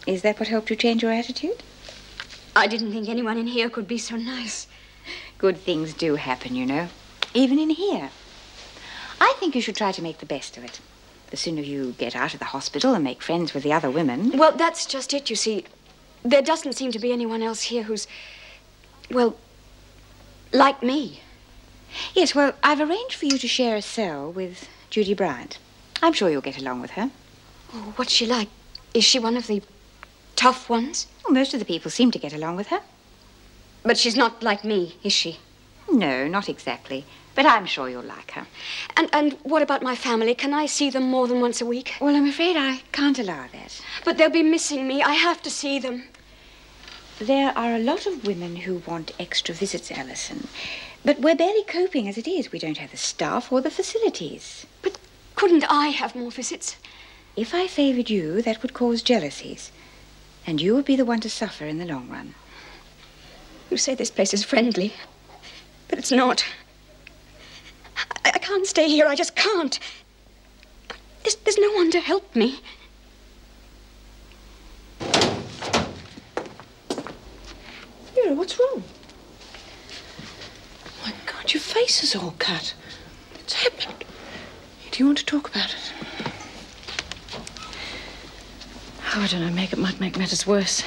Is that what helped you change your attitude? I didn't think anyone in here could be so nice. Good things do happen, you know. Even in here. I think you should try to make the best of it. The sooner you get out of the hospital and make friends with the other women... Well, that's just it, you see. There doesn't seem to be anyone else here who's, well, like me. Yes, well, I've arranged for you to share a cell with Judy Bryant. I'm sure you'll get along with her. Oh, what's she like? Is she one of the tough ones? Well, most of the people seem to get along with her. But she's not like me, is she? No, not exactly. But I'm sure you'll like her. And what about my family? Can I see them more than once a week? Well, I'm afraid I can't allow that. But they'll be missing me. I have to see them. There are a lot of women who want extra visits, Alison. But we're barely coping as it is. We don't have the staff or the facilities. But couldn't I have more visits? If I favoured you, that would cause jealousies. And you would be the one to suffer in the long run. You say this place is friendly, but it's not. I can't stay here. I just can't. There's no one to help me. Vera, what's wrong? My God, your face is all cut. What's happened? Do you want to talk about it? Oh, I don't know, Meg. It might make matters worse.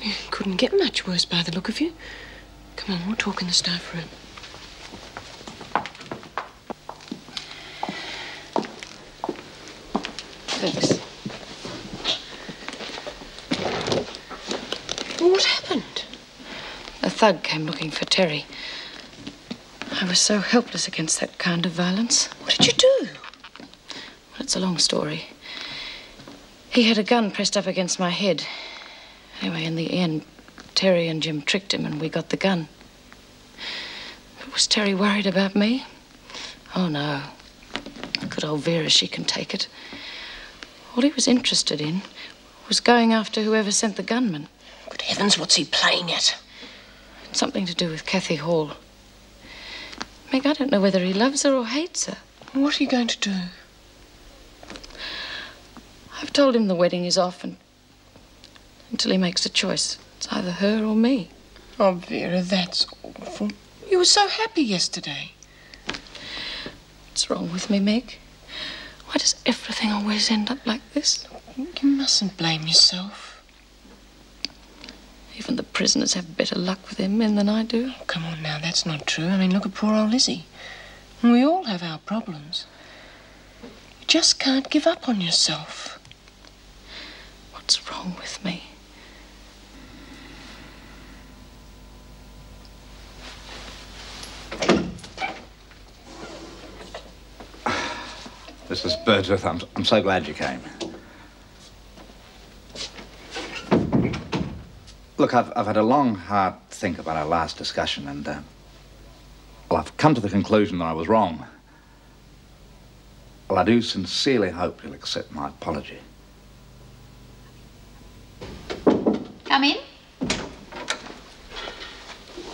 You couldn't get much worse by the look of you. Come on, we'll talk in the staff room. Thanks. Well, what happened? A thug came looking for Terry. I was so helpless against that kind of violence. What did you do? Well, it's a long story. He had a gun pressed up against my head. Anyway, in the end, Terry and Jim tricked him and we got the gun. But was Terry worried about me? Oh, no. Good old Vera, she can take it. All he was interested in was going after whoever sent the gunman. Good heavens, what's he playing at? Something to do with Kathy Hall. Meg, I don't know whether he loves her or hates her. What are you going to do? I've told him the wedding is off until he makes a choice. It's either her or me. Oh, Vera, that's awful. You were so happy yesterday. What's wrong with me, Meg? Why does everything always end up like this? You mustn't blame yourself. Even the prisoners have better luck with their men than I do. Oh, come on now, that's not true. I mean, look at poor old Lizzie. We all have our problems. You just can't give up on yourself. What's wrong with me? Mrs. Birdsworth, I'm so glad you came. Look, I've had a long, hard think about our last discussion and, well, I've come to the conclusion that I was wrong. Well, I do sincerely hope you'll accept my apology. Come in.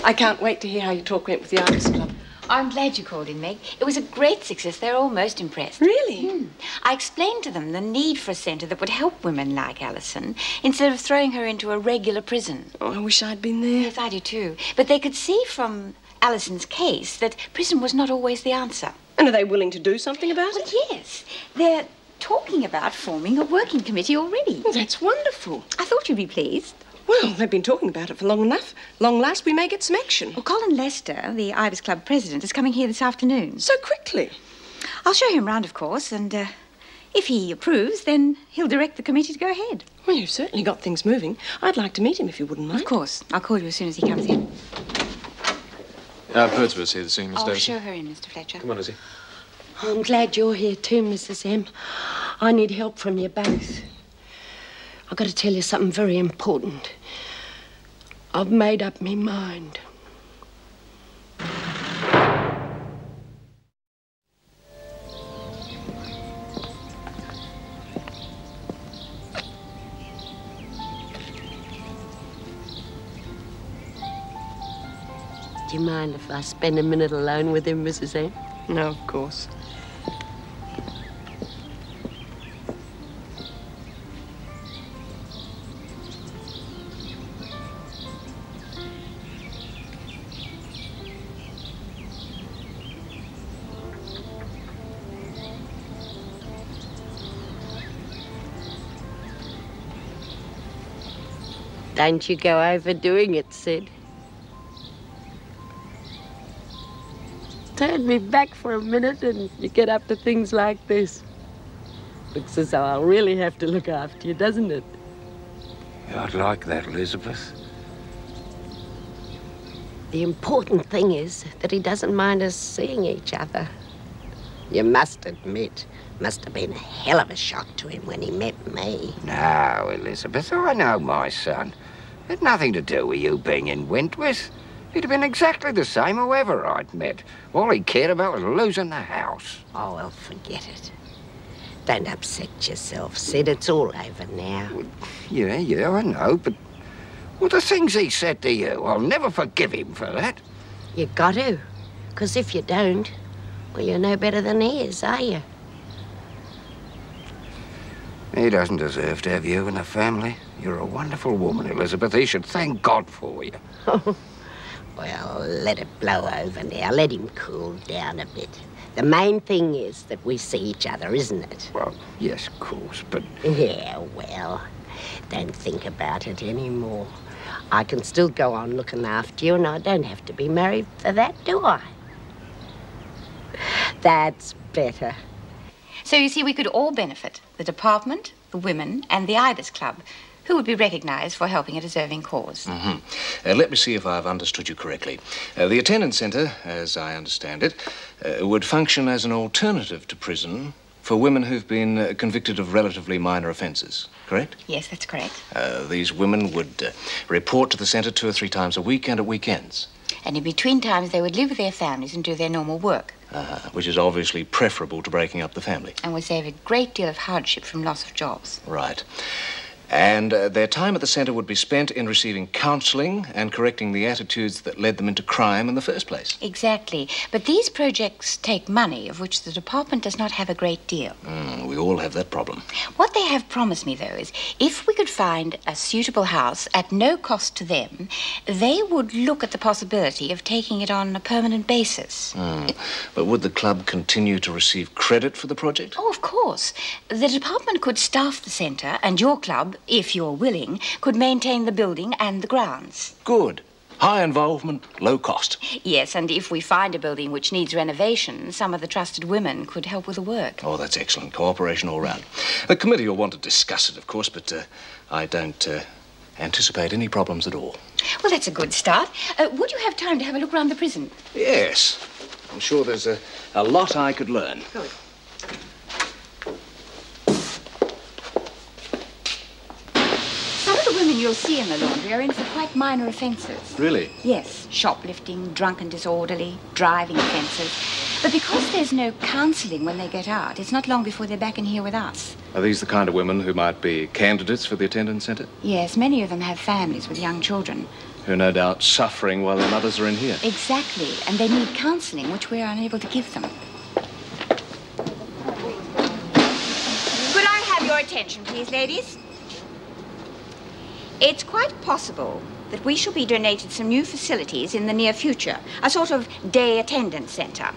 I can't wait to hear how your talk went with the Artists Club. I'm glad you called in, Meg. It was a great success. They're all most impressed. Really? I explained to them the need for a centre that would help women like Alison instead of throwing her into a regular prison. Oh, I wish I'd been there. Yes, I do too. But they could see from Alison's case that prison was not always the answer. And are they willing to do something about Well, it? yes. They're talking about forming a working committee already. Well, that's wonderful. I thought you'd be pleased. Well, they've been talking about it for long enough. Long last, we may get some action. Well, Colin Lester, the Ibis Club president, is coming here this afternoon. So quickly. I'll show him round, of course, and if he approves, then he'll direct the committee to go ahead. Well, you've certainly got things moving. I'd like to meet him if you wouldn't mind. Of course. I'll call you as soon as he comes in. Birdsworth's here this evening, Miss I'll Davison. show her in, Mr. Fletcher. Come on, Lizzie. I'm glad you're here too, Mrs. M. I need help from you both. I've got to tell you something very important. I've made up my mind. Do you mind if I spend a minute alone with him, Mrs. M? No, of course. Don't you go overdoing it, Sid. Turn me back for a minute and you get up to things like this. Looks as though I'll really have to look after you, doesn't it? Yeah, I'd like that, Elizabeth. The important thing is that he doesn't mind us seeing each other. You must admit, must have been a hell of a shock to him when he met me. No, Elizabeth, I know my son. It had nothing to do with you being in Wentworth. He'd have been exactly the same whoever I'd met. All he cared about was losing the house. Oh, well, forget it. Don't upset yourself, Sid. It's all over now. Well, yeah, I know, but... Well, the things he said to you, I'll never forgive him for that. You got to. Because if you don't, well, you're no better than he is, are you? He doesn't deserve to have you in the family. You're a wonderful woman, Elizabeth. He should thank God for you. Well, let it blow over now. Let him cool down a bit. The main thing is that we see each other, isn't it? Well, yes, of course, but... Yeah, well, don't think about it anymore. I can still go on looking after you, and I don't have to be married for that, do I? That's better. So you see, we could all benefit. The department, the women, and the Ibis Club, who would be recognised for helping a deserving cause. Let me see if I've understood you correctly. The attendance centre, as I understand it, would function as an alternative to prison for women who've been convicted of relatively minor offences, correct? Yes, that's correct. These women would report to the centre 2 or 3 times a week and at weekends. And in between times, they would live with their families and do their normal work. Which is obviously preferable to breaking up the family. And would save a great deal of hardship from loss of jobs. Right. And their time at the centre would be spent in receiving counselling and correcting the attitudes that led them into crime in the first place. Exactly. But these projects take money, of which the department does not have a great deal. We all have that problem. What they have promised me, though, is if we could find a suitable house at no cost to them, they would look at the possibility of taking it on a permanent basis. But would the club continue to receive credit for the project? Oh, of course. The department could staff the centre, and your club, if you're willing, could maintain the building and the grounds. Good. High involvement, low cost. Yes, and if we find a building which needs renovation, some of the trusted women could help with the work. Oh, that's excellent. Cooperation all round. The committee will want to discuss it, of course, but I don't anticipate any problems at all. Well, that's a good start. Would you have time to have a look around the prison? Yes. I'm sure there's a lot I could learn. Good. Some of the women you'll see in the laundry are in for quite minor offences. Really? Yes, shoplifting, drunken disorderly, driving offences. But because there's no counselling when they get out, it's not long before they're back in here with us. Are these the kind of women who might be candidates for the attendance centre? Yes, many of them have families with young children. Who are no doubt suffering while their mothers are in here. Exactly, and they need counselling, which we're unable to give them. Could I have your attention, please, ladies? It's quite possible that we shall be donated some new facilities in the near future, a sort of day attendance centre.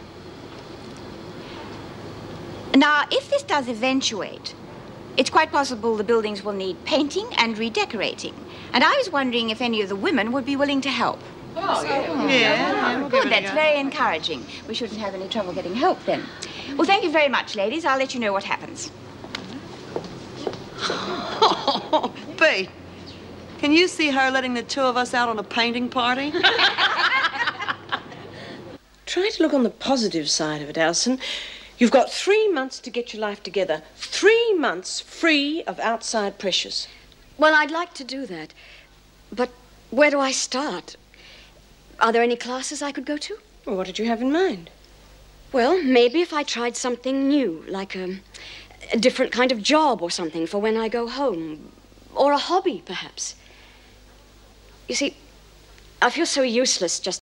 Now, if this does eventuate, it's quite possible the buildings will need painting and redecorating. And I was wondering if any of the women would be willing to help. Oh, yeah. Good, that's very encouraging. We shouldn't have any trouble getting help then. Well, thank you very much, ladies. I'll let you know what happens. Oh, Bea, can you see her letting the 2 of us out on a painting party? Try to look on the positive side of it, Alison. You've got 3 months to get your life together. 3 months free of outside pressures. Well, I'd like to do that. But where do I start? Are there any classes I could go to? Well, what did you have in mind? Well, maybe if I tried something new, like a different kind of job or something for when I go home. Or a hobby, perhaps. You see, I feel so useless just